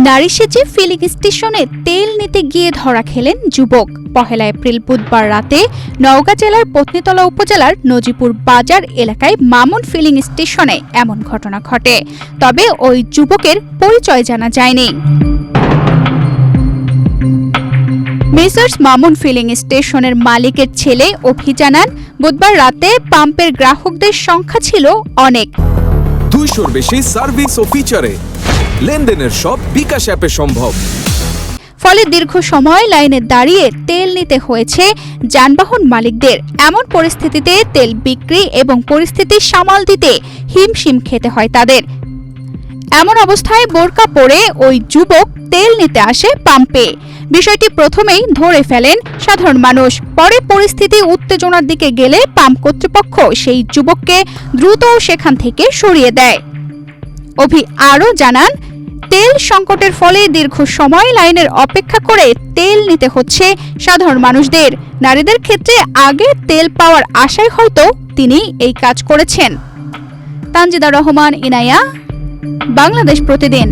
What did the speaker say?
নারী সেজে ফিলিং স্টেশনে তেল নিতে গিয়ে ধরা খেলেন যুবক। ১ এপ্রিল বুধবার রাতে নওগাঁ জেলার পত্নীতলা উপজেলার নজিপুর বাজার এলাকায় মামুন ফিলিং স্টেশনে এমন ঘটনা ঘটে। তবে ওই যুবকের পরিচয় জানা যায়নি। মেসার্স মামুন ফিলিং স্টেশনের মালিকের ছেলে অভি জানান, বুধবার রাতে পাম্পের গ্রাহকদের সংখ্যা ছিল অনেক। 200-র বেশি সার্ভিস ও ফিচারে লেনদেনের সব বিকাশ অ্যাপে সম্ভব। ফলে দীর্ঘ সময় লাইনে দাঁড়িয়ে তেল নিতে হয়েছে যানবাহন মালিকদের। এমন পরিস্থিতিতে তেল বিক্রি এবং পরিস্থিতি সামাল দিতে হিমশিম খেতে হয় তাদের। এমন অবস্থায় বোরকা পরে ওই যুবক তেল নিতে আসে পাম্পে। বিষয়টি প্রথমেই ধরে ফেলেন সাধারণ মানুষ। পরে পরিস্থিতি উত্তেজনার দিকে গেলে পাম্প কর্তৃপক্ষ সেই যুবককে দ্রুত সেখান থেকে সরিয়ে দেয়। অভি আরও জানান, তেল সংকটের ফলে দীর্ঘ সময় লাইনের অপেক্ষা করে তেল নিতে হচ্ছে সাধারণ মানুষদের। নারীদের ক্ষেত্রে আগে তেল পাওয়ার আশায় হয়তো তিনি এই কাজ করেছেন। তানজিদা রহমান, ইনায়া, বাংলাদেশ প্রতিদিন।